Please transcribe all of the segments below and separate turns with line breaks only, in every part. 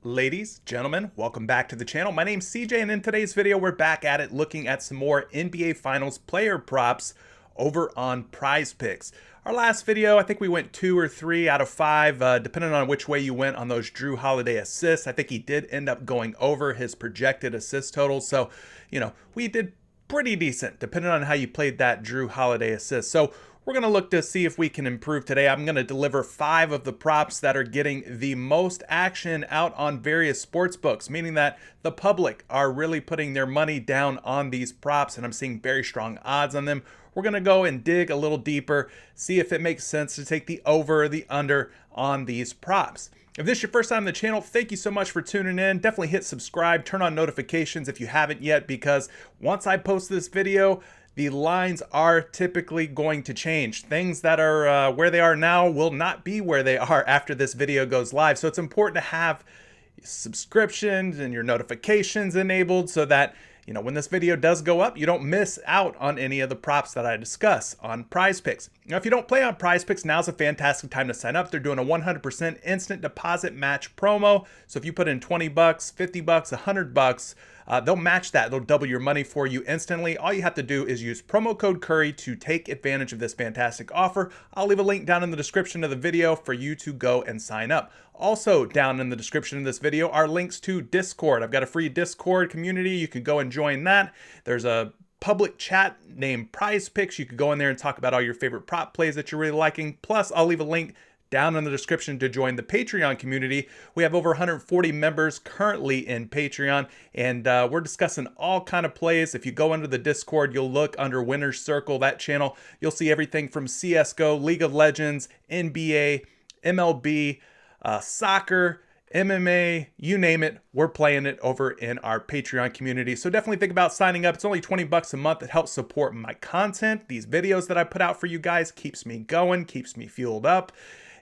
Ladies, gentlemen, welcome back to the channel. My name's CJ, and in today's video, we're back at it looking at some more NBA Finals player props over on PrizePicks. Our last video, I think we went 2 or 3 out of 5, depending on which way you went on those Jrue Holiday assists. I think he did end up going over his projected assist total, so, we did pretty decent, depending on how you played that Jrue Holiday assist. So we're going to look to see if we can improve today. I'm going to deliver 5 of the props that are getting the most action out on various sports books, meaning that the public are really putting their money down on these props, and I'm seeing very strong odds on them. We're going to go and dig a little deeper, see if it makes sense to take the over or the under on these props. If this is your first time on the channel, thank you so much for tuning in. Definitely hit subscribe, turn on notifications if you haven't yet, because once I post this video, the lines are typically going to change. Things that are where they are now will not be where they are after this video goes live. So it's important to have subscriptions and your notifications enabled so that when this video does go up, you don't miss out on any of the props that I discuss on PrizePicks. Now, if you don't play on PrizePicks, now's a fantastic time to sign up. They're doing a 100% instant deposit match promo. So if you put in 20 bucks, 50 bucks, 100 bucks, they'll match that. They'll double your money for you instantly. All you have to do is use promo code Curry to take advantage of this fantastic offer. I'll leave a link down in the description of the video for you to go and sign up. Also down in the description of this video are links to Discord. I've got a free Discord community. You can go and join that. There's a public chat named PrizePicks. You could go in there and talk about all your favorite prop plays that you're really liking. Plus, I'll leave a link down in the description to join the Patreon community. We have over 140 members currently in Patreon, and we're discussing all kind of plays. If you go under the Discord, you'll look under Winner's Circle, that channel. You'll see everything from CSGO, League of Legends, NBA, MLB, soccer, MMA, you name it, we're playing it over in our Patreon community. So definitely think about signing up. It's only 20 bucks a month. It helps support my content. These videos that I put out for you guys keeps me going, keeps me fueled up.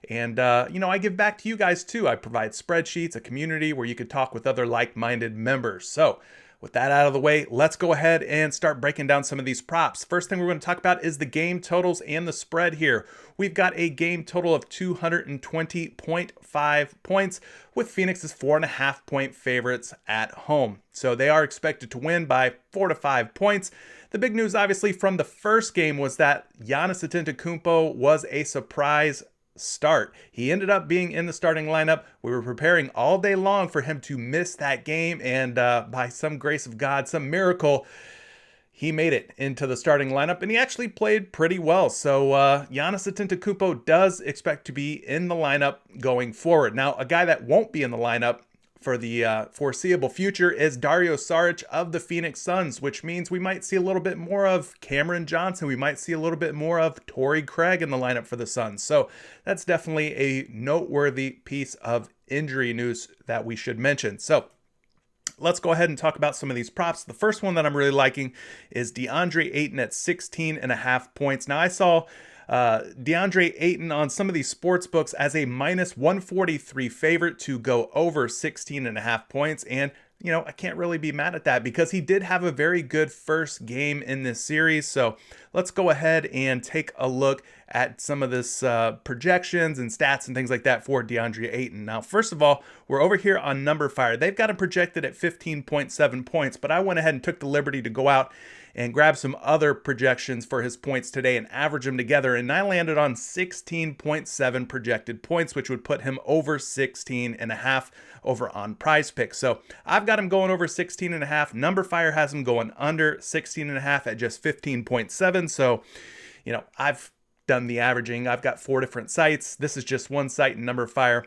And, I give back to you guys too. I provide spreadsheets, a community where you could talk with other like-minded members. So with that out of the way, let's go ahead and start breaking down some of these props. First thing we're going to talk about is the game totals and the spread here. We've got a game total of 220.5 points with Phoenix's 4.5-point favorites at home. So they are expected to win by 4 to 5 points. The big news, obviously, from the first game was that Giannis Antetokounmpo was a surprise start. He ended up being in the starting lineup. We were preparing all day long for him to miss that game, and by some grace of God, some miracle, he made it into the starting lineup, and he actually played pretty well. So Giannis Antetokounmpo does expect to be in the lineup going forward. Now, a guy that won't be in the lineup for the foreseeable future is Dario Saric of the Phoenix Suns, which means we might see a little bit more of Cameron Johnson. We might see a little bit more of Torrey Craig in the lineup for the Suns. So that's definitely a noteworthy piece of injury news that we should mention. So let's go ahead and talk about some of these props. The first one that I'm really liking is Deandre Ayton at 16.5 points. Now, I saw Deandre Ayton on some of these sports books as a minus 143 favorite to go over 16.5 points. And, I can't really be mad at that because he did have a very good first game in this series. So let's go ahead and take a look at some of this projections and stats and things like that for Deandre Ayton. Now, first of all, we're over here on NumberFire. They've got him projected at 15.7 points, but I went ahead and took the liberty to go out and grab some other projections for his points today and average them together. And I landed on 16.7 projected points, which would put him over 16.5 over on PrizePicks. So I've got him going over 16.5. NumberFire has him going under 16.5 at just 15.7. So, I've done the averaging. I've got 4 different sites. This is just one site in NumberFire.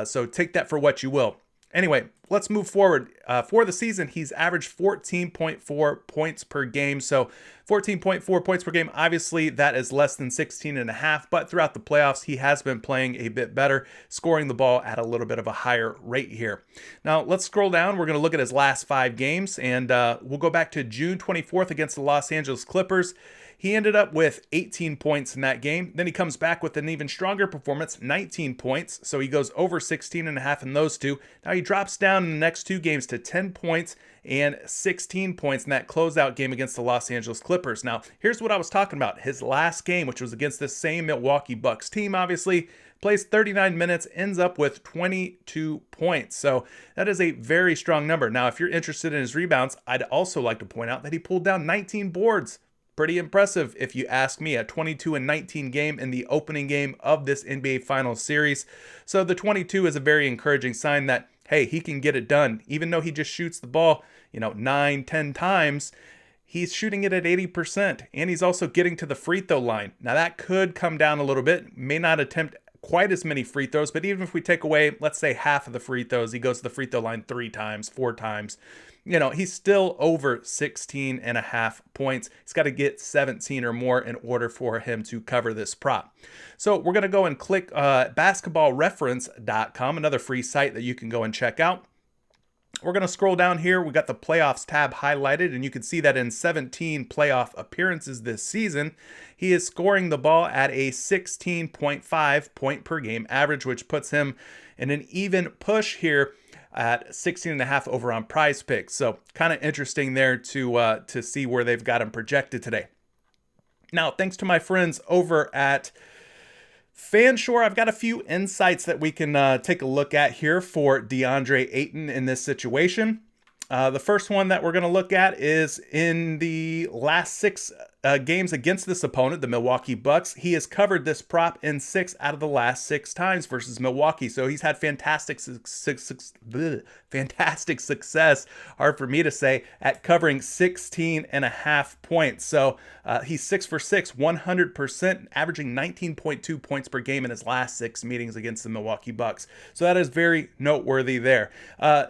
So take that for what you will. Anyway, let's move forward. For the season, he's averaged 14.4 points per game. So 14.4 points per game, obviously that is less than 16.5, but throughout the playoffs, he has been playing a bit better, scoring the ball at a little bit of a higher rate here. Now, let's scroll down. We're going to look at his last 5 games, and we'll go back to June 24th against the Los Angeles Clippers. He ended up with 18 points in that game. Then he comes back with an even stronger performance, 19 points. So he goes over 16.5 in those two. Now he drops down in the next 2 games to 10 points and 16 points in that closeout game against the Los Angeles Clippers. Now, here's what I was talking about. His last game, which was against this same Milwaukee Bucks team, obviously, plays 39 minutes, ends up with 22 points. So that is a very strong number. Now, if you're interested in his rebounds, I'd also like to point out that he pulled down 19 boards. Pretty impressive, if you ask me, a 22-19 game in the opening game of this NBA Finals series. So the 22 is a very encouraging sign that, hey, he can get it done. Even though he just shoots the ball, 9-10 times, he's shooting it at 80%, and he's also getting to the free throw line. Now, that could come down a little bit, may not attempt quite as many free throws, but even if we take away, let's say, half of the free throws, he goes to the free throw line 3 times, 4 times, he's still over 16 and a half points. He's got to get 17 or more in order for him to cover this prop. So we're going to go and click basketballreference.com, another free site that you can go and check out. We're going to scroll down here. We got the playoffs tab highlighted, and you can see that in 17 playoff appearances this season, he is scoring the ball at a 16.5 point per game average, which puts him in an even push here at 16.5 over on PrizePicks. So kind of interesting there to see where they've got him projected today. Now, thanks to my friends over at Fanshore, I've got a few insights that we can take a look at here for DeAndre Ayton in this situation. The first one that we're going to look at is in the last 6 games against this opponent, the Milwaukee Bucks. He has covered this prop in 6 out of the last 6 times versus Milwaukee. So he's had fantastic success, hard for me to say, at covering 16.5 points. So he's 6 for 6, 100%, averaging 19.2 points per game in his last 6 meetings against the Milwaukee Bucks. So that is very noteworthy there.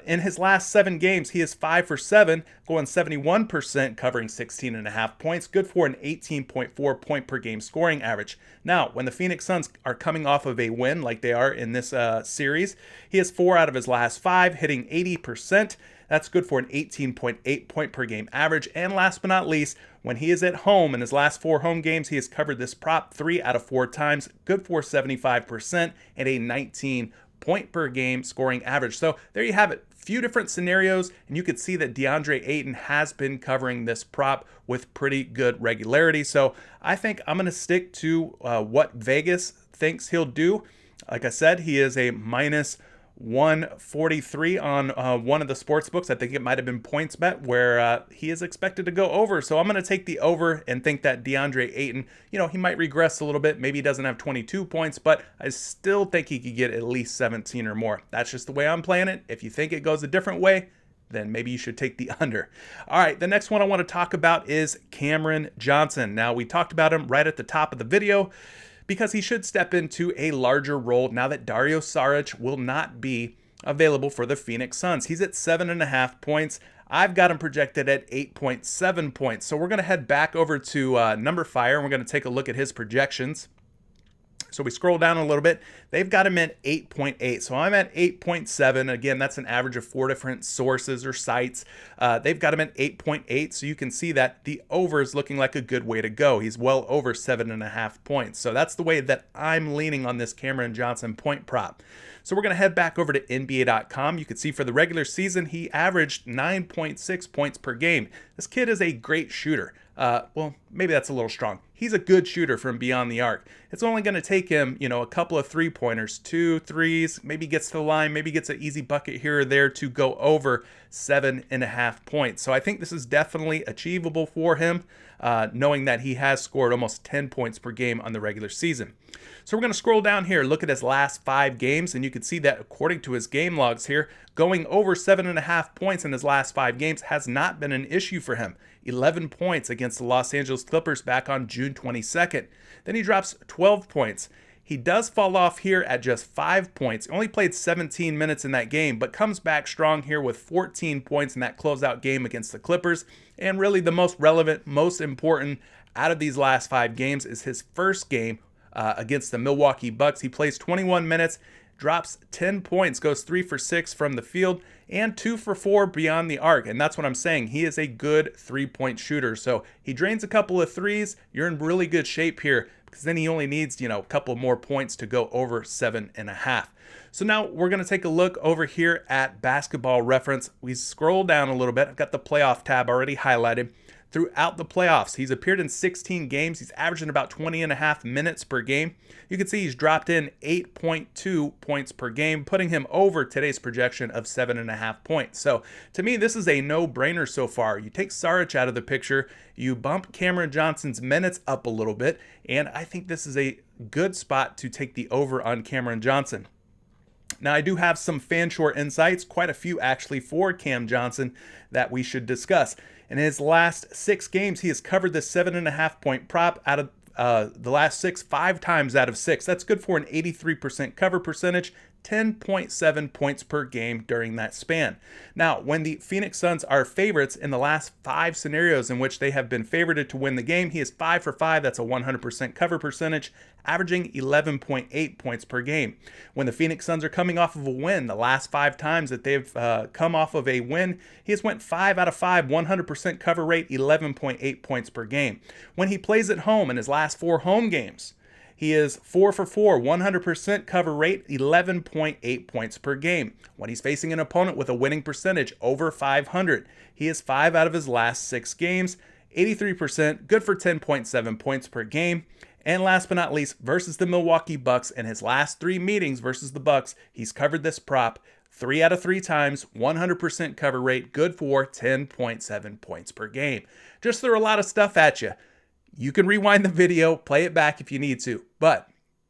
In his last 7 games, he is 5 for 7, going 71%, covering 16.5 points. Good for an 18.4 point per game scoring average. Now, when the Phoenix Suns are coming off of a win like they are in this series, he has 4 out of his last 5, hitting 80%. That's good for an 18.8 point per game average. And last but not least, when he is at home in his last 4 home games, he has covered this prop 3 out of 4 times, good for 75% and a 19 point per game scoring average. So there you have it. Few different scenarios, and you could see that DeAndre Ayton has been covering this prop with pretty good regularity. So I think I'm going to stick to what Vegas thinks he'll do. Like I said, he is a minus 143 on one of the sports books. I think it might have been PointsBet, where he is expected to go over. So I'm going to take the over and think that DeAndre Ayton, he might regress a little bit. Maybe he doesn't have 22 points, but I still think he could get at least 17 or more. That's just the way I'm playing it. If you think it goes a different way, then maybe you should take the under. All right, the next one I want to talk about is Cameron Johnson. Now, we talked about him right at the top of the video, because he should step into a larger role now that Dario Saric will not be available for the Phoenix Suns. He's at 7.5 points. I've got him projected at 8.7 points. So we're going to head back over to NumberFire, and we're going to take a look at his projections. So we scroll down a little bit. They've got him at 8.8. So I'm at 8.7. Again, that's an average of 4 different sources or sites. They've got him at 8.8. So you can see that the over is looking like a good way to go. He's well over 7.5 points. So that's the way that I'm leaning on this Cameron Johnson point prop. So we're going to head back over to NBA.com. You can see for the regular season, he averaged 9.6 points per game. This kid is a great shooter. Well, maybe that's a little strong. He's a good shooter from beyond the arc. It's only going to take him, a couple of 3-pointers, 2 threes, maybe gets to the line, maybe gets an easy bucket here or there to go over 7.5 points. So I think this is definitely achievable for him, knowing that he has scored almost 10 points per game on the regular season. So we're going to scroll down here, look at his last 5 games, and you can see that according to his game logs here, going over 7.5 points in his last 5 games has not been an issue for him. 11 points against the Los Angeles Clippers back on June 22nd. Then he drops 12 points. He does fall off here at just 5 points. Only played 17 minutes in that game, but comes back strong here with 14 points in that closeout game against the Clippers. And really the most relevant, most important out of these last 5 games is his first game against the Milwaukee Bucks. He plays 21 minutes, drops 10 points, goes 3 for 6 from the field, and 2 for 4 beyond the arc. And that's what I'm saying. He is a good 3-point shooter. So he drains a couple of threes. You're in really good shape here, because then he only needs, a couple more points to go over 7.5. So now we're going to take a look over here at Basketball Reference. We scroll down a little bit. I've got the playoff tab already highlighted. throughout the playoffs. He's appeared in 16 games. He's averaging about 20.5 minutes per game. You can see he's dropped in 8.2 points per game, putting him over today's projection of 7.5 points. So to me, this is a no-brainer so far. You take Saric out of the picture, you bump Cameron Johnson's minutes up a little bit, and I think this is a good spot to take the over on Cameron Johnson. Now, I do have some FanShore insights, quite a few actually, for Cam Johnson that we should discuss. In his last 6 games, he has covered the 7.5 point prop out of the last 6, 5 times out of 6. That's good for an 83% cover percentage, 10.7 points per game during that span. Now, when the Phoenix Suns are favorites in the last 5 scenarios in which they have been favorited to win the game, he is 5 for 5. That's a 100% cover percentage, averaging 11.8 points per game. When the Phoenix Suns are coming off of a win, the last 5 times that they've come off of a win, he has went 5 out of 5, 100% cover rate, 11.8 points per game. When he plays at home in his last 4 home games, he is 4 for 4, 100% cover rate, 11.8 points per game. When he's facing an opponent with a winning percentage over 500, he is 5 out of his last 6 games, 83%, good for 10.7 points per game. And last but not least, versus the Milwaukee Bucks in his last 3 meetings versus the Bucks, he's covered this prop 3 out of 3 times, 100% cover rate, good for 10.7 points per game. Just threw a lot of stuff at you. You can rewind the video, play it back if you need to, but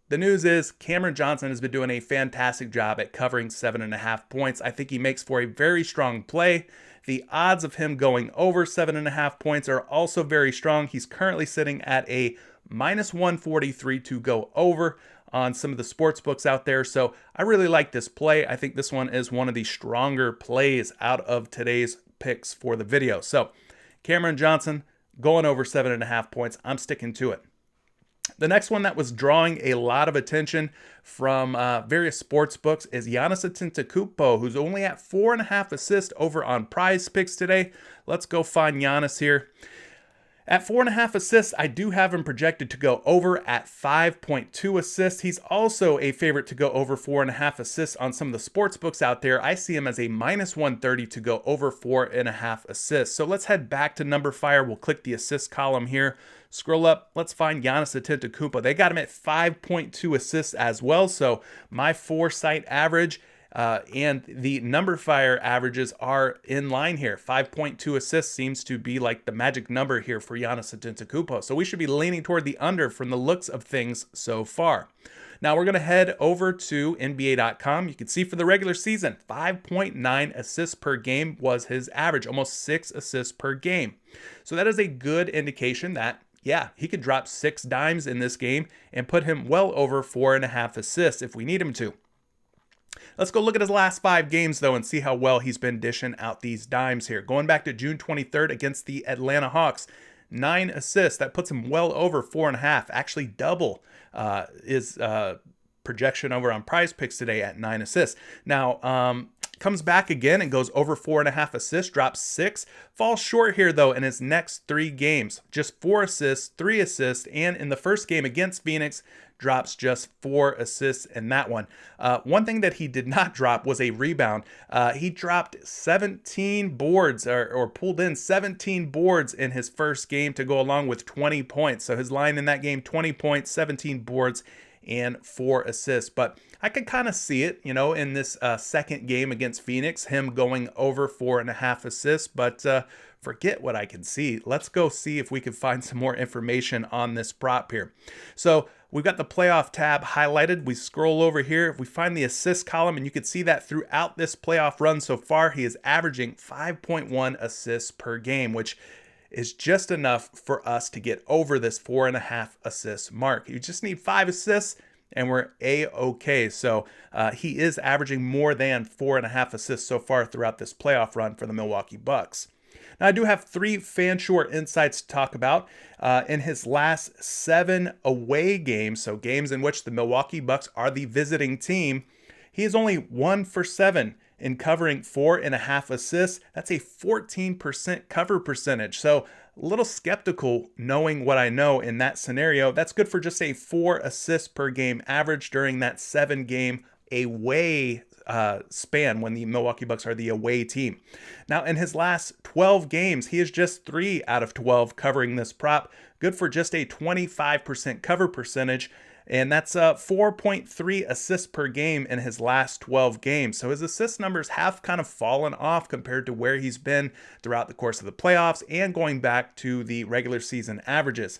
the news is Cameron Johnson has been doing a fantastic job at covering 7.5 points. I think he makes for a very strong play. The odds of him going over 7.5 points are also very strong. He's currently sitting at a minus 143 to go over on some of the sports books out there. So I really like this play. I think this one is one of the stronger plays out of today's picks for the video. So Cameron Johnson going over 7.5 points. I'm sticking to it. The next one that was drawing a lot of attention from various sports books is Giannis Antetokounmpo, who's only at 4.5 assists over on PrizePicks today. Let's go find Giannis here. At 4.5 assists, I do have him projected to go over at 5.2 assists. He's also a favorite to go over 4.5 assists on some of the sports books out there. I see him as a minus 130 to go over 4.5 assists. So let's head back to Numberfire. We'll click the assist column here. Scroll up. Let's find Giannis Antetokounmpo. They got him at 5.2 assists as well. So my foresight average and the Numberfire averages are in line here. 5.2 assists seems to be like the magic number here for Giannis Antetokounmpo. So we should be leaning toward the under from the looks of things so far. Now we're going to head over to NBA.com. You can see for the regular season, 5.9 assists per game was his average, almost 6 assists per game. So that is a good indication that, yeah, he could drop 6 dimes in this game and put him well over 4.5 assists if we need him to. Let's go look at his last 5 games, though, and see how well he's been dishing out these dimes here. Going back to June 23rd against the Atlanta Hawks, 9 assists. That puts him well over 4.5, actually double his projection over on PrizePicks today at 9 assists. Now, comes back again and goes over 4.5 assists, drops 6. Falls short here, though, in his next 3 games. Just 4 assists, 3 assists, and in the first game against Phoenix, drops just 4 assists in that one. One thing that he did not drop was a rebound. He dropped 17 boards or pulled in 17 boards in his first game to go along with 20 points. So his line in that game, 20 points, 17 boards, and 4 assists. But I could kind of see it, you know, in this second game against Phoenix, him going over 4.5 assists. But forget what I can see. Let's go see if we can find some more information on this prop here. So we've got the playoff tab highlighted. We scroll over here. If we find the assist column, and you can see that throughout this playoff run so far, he is averaging 5.1 assists per game, which is just enough for us to get over this 4.5 assists mark. You just need 5 assists and we're A-okay. So he is averaging more than 4.5 assists so far throughout this playoff run for the Milwaukee Bucks. Now, I do have 3 FanShore insights to talk about. In his last 7 away games, so games in which the Milwaukee Bucks are the visiting team, he is only 1 for 7 in covering 4.5 assists. That's a 14% cover percentage. So a little skeptical knowing what I know in that scenario. That's good for just a 4 assists per game average during that 7-game away span when the Milwaukee Bucks are the away team. Now, in his last 12 games, he is just 3 out of 12 covering this prop, good for just a 25% cover percentage. And that's 4.3 assists per game in his last 12 games. So his assist numbers have kind of fallen off compared to where he's been throughout the course of the playoffs and going back to the regular season averages.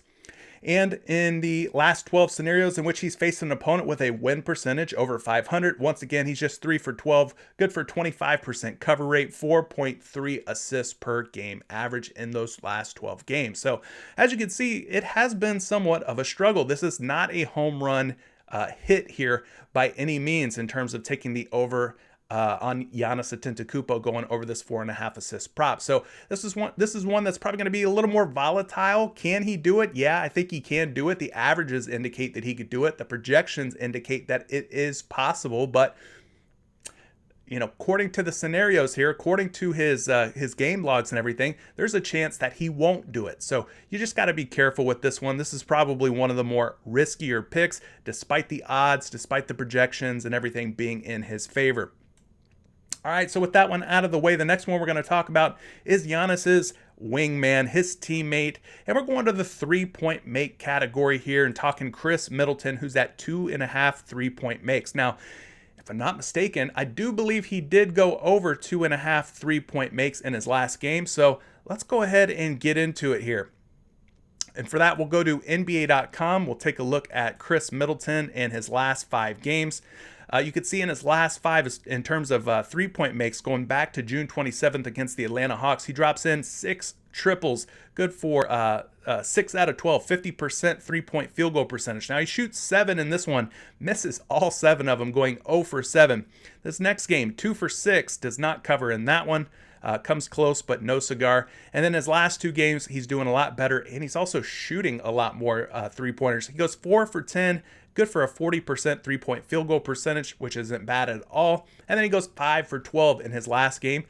And in the last 12 scenarios in which he's faced an opponent with a win percentage over 500, once again, he's just 3 for 12, good for 25% cover rate, 4.3 assists per game average in those last 12 games. So as you can see, it has been somewhat of a struggle. This is not a home run hit here by any means in terms of taking the over on Giannis Antetokounmpo going over this 4.5 assist prop. So this is one that's probably going to be a little more volatile. Can he do it? Yeah, I think he can do it. The averages indicate that he could do it. The projections indicate that it is possible, but according to the scenarios here, according to his game logs and everything, there's a chance that he won't do it. So you just got to be careful with this one. This is probably one of the more riskier picks, despite the odds, despite the projections and everything being in his favor. All right, so with that one out of the way, the next one we're going to talk about is Giannis's wingman, his teammate, and we're going to the three-point make category here and talking Khris Middleton, who's at 2.5 three-point makes. Now, if I'm not mistaken, I do believe he did go over 2.5 three-point makes in his last game, so let's go ahead and get into it here. And for that, we'll go to NBA.com. We'll take a look at Khris Middleton in his last 5 games. You could see in his last 5, in terms of three-point makes, going back to June 27th against the Atlanta Hawks, he drops in 6 triples, good for 6 out of 12, 50% three-point field goal percentage. Now he shoots 7 in this one, misses all 7 of them, going 0 for 7. This next game, 2 for 6, does not cover in that one. Comes close, but no cigar. And then his last 2 games, he's doing a lot better, and he's also shooting a lot more three-pointers. He goes 4 for 10, good for a 40% three-point field goal percentage, which isn't bad at all. And then he goes 5 for 12 in his last game,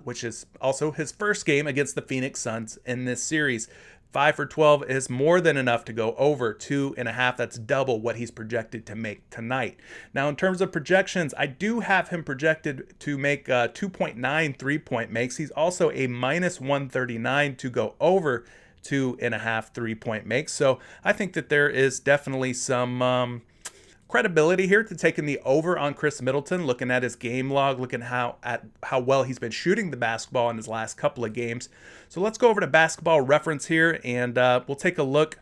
which is also his first game against the Phoenix Suns in this series. 5 for 12 is more than enough to go over 2.5. That's double what he's projected to make tonight. Now, in terms of projections, I do have him projected to make 2.9 three-point makes. He's also a minus 139 to go over 2.5 three-point makes. So I think that there is definitely some credibility here to taking the over on Khris Middleton, looking at his game log, looking at how well he's been shooting the basketball in his last couple of games. So let's go over to Basketball Reference here, and we'll take a look.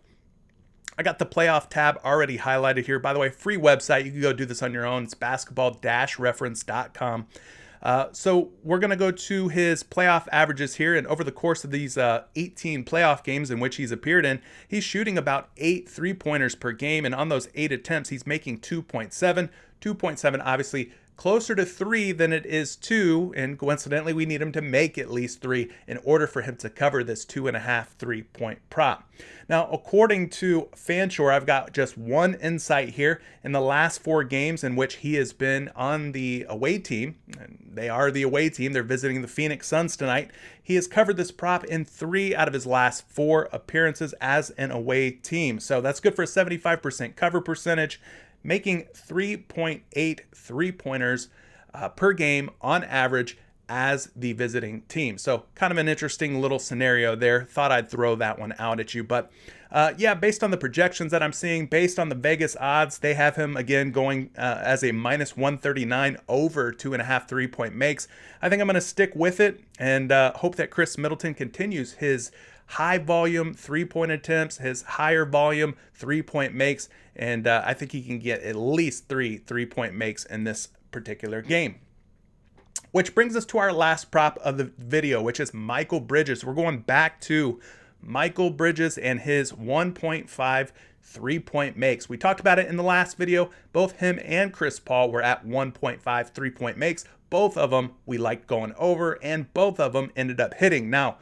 I got the playoff tab already highlighted here. By the way, free website. You can go do this on your own. It's basketball-reference.com. So we're going to go to his playoff averages here, and over the course of these 18 playoff games in which he's appeared in, he's shooting about 8 three-pointers per game, and on those 8 attempts, he's making 2.7. 2.7, obviously, closer to 3 than it is 2, and coincidentally, we need him to make at least 3 in order for him to cover this 2.5 three-point prop. Now, according to Fanshore, I've got just one insight here. In the last 4 games in which he has been on the away team, and they are the away team, they're visiting the Phoenix Suns tonight, he has covered this prop in 3 out of his last 4 appearances as an away team. So that's good for a 75% cover percentage, making 3.8 three-pointers per game on average as the visiting team. So kind of an interesting little scenario there. Thought I'd throw that one out at you. But yeah, based on the projections that I'm seeing, based on the Vegas odds, they have him again going as a minus 139 over 2.5 three-point makes. I think I'm going to stick with it and hope that Khris Middleton continues his high volume three-point attempts, his higher volume three-point makes, and I think he can get at least 3 three-point makes in this particular game. Which brings us to our last prop of the video, which is Mikal Bridges. We're going back to Mikal Bridges and his 1.5 three-point makes. We talked about it in the last video. Both him and Chris Paul were at 1.5 three-point makes. Both of them we liked going over, and both of them ended up hitting. Now,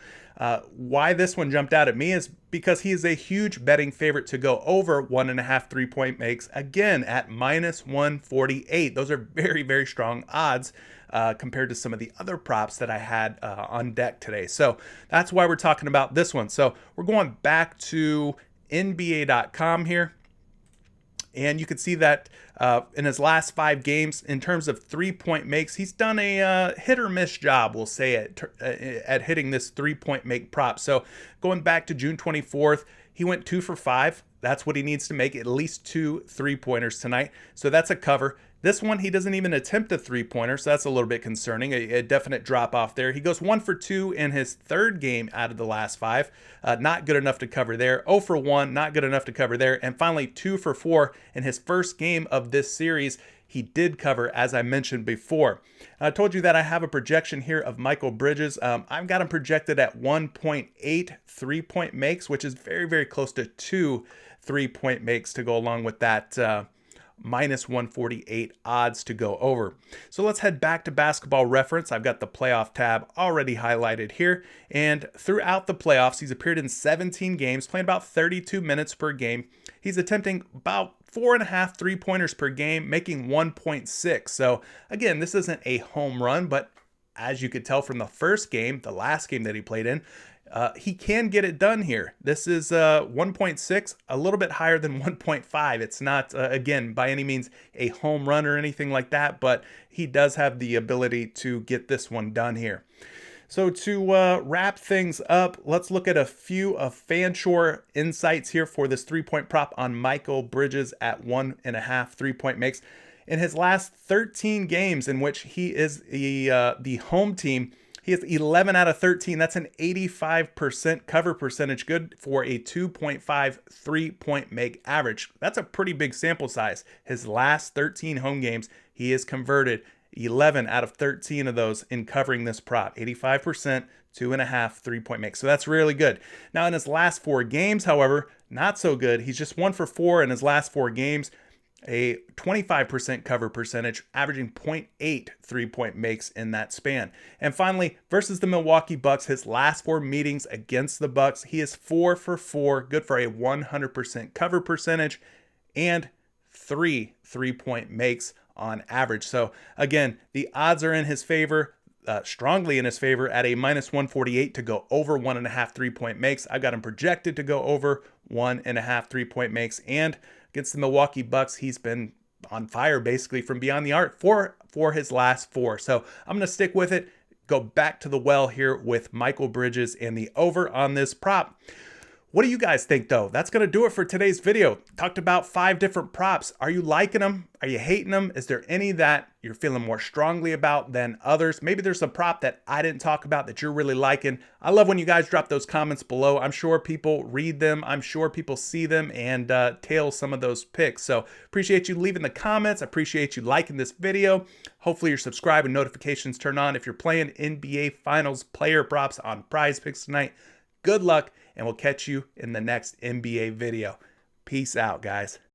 why this one jumped out at me is because he is a huge betting favorite to go over 1.5 three-point makes, again at minus 148. Those are very, very strong odds compared to some of the other props that I had on deck today. So that's why we're talking about this one. So we're going back to NBA.com here. And you can see that in his last 5 games, in terms of 3-point makes, he's done a hit or miss job, we'll say, at hitting this 3-point make prop. So going back to June 24th, he went 2 for 5. That's what he needs to make, at least 2 3-pointers tonight. So that's a cover. This one, he doesn't even attempt a 3-pointer, so that's a little bit concerning, a definite drop off there. He goes 1 for 2 in his 3rd game out of the last 5. Not good enough to cover there. 0 for 1, not good enough to cover there. And finally, 2 for 4 in his first game of this series. He did cover, as I mentioned before. I told you that I have a projection here of Mikal Bridges. I've got him projected at 1.8 3-point makes, which is very, very close to 2 3-point makes to go along with that minus 148 odds to go over. So let's head back to Basketball Reference. I've got the playoff tab already highlighted here. And throughout the playoffs, he's appeared in 17 games, playing about 32 minutes per game. He's attempting about 4.5 3-pointers per game, making 1.6. So again, this isn't a home run, but as you could tell from the first game, the last game that he played in, he can get it done here. This is 1.6, a little bit higher than 1.5. It's not, again, by any means a home run or anything like that, but he does have the ability to get this one done here. So to wrap things up, let's look at a few of FanShore insights here for this 3-point prop on Mikal Bridges at 1.5 3-point makes. In his last 13 games in which he is the home team, he has 11 out of 13. That's an 85% cover percentage, good for a 2.5 3-point make average. That's a pretty big sample size. His last 13 home games, he has converted 11 out of 13 of those in covering this prop. 85%, 2.5 3-point make. So that's really good. Now in his last 4 games, however, not so good. He's just 1 for 4 in his last 4 games. A 25% cover percentage, averaging 0.8 3-point makes in that span. And finally, versus the Milwaukee Bucks, his last 4 meetings against the Bucks, he is 4 for 4, good for a 100% cover percentage and 3 3-point makes on average. So again, the odds are in his favor, strongly in his favor at a minus 148 to go over 1.5 3-point makes. I've got him projected to go over 1.5 3-point makes, and against the Milwaukee Bucks, he's been on fire basically from beyond the arc for his last 4. So I'm going to stick with it, go back to the well here with Mikal Bridges and the over on this prop. What do you guys think though? That's going to do it for today's video. Talked about 5 different props. Are you liking them? Are you hating them? Is there any that you're feeling more strongly about than others? Maybe there's a prop that I didn't talk about that you're really liking. I love when you guys drop those comments below. I'm sure people read them. I'm sure people see them and tail some of those picks. So appreciate you leaving the comments. I appreciate you liking this video. Hopefully you're subscribed and notifications turn on. If you're playing NBA Finals player props on PrizePicks tonight, good luck, and we'll catch you in the next NBA video. Peace out, guys.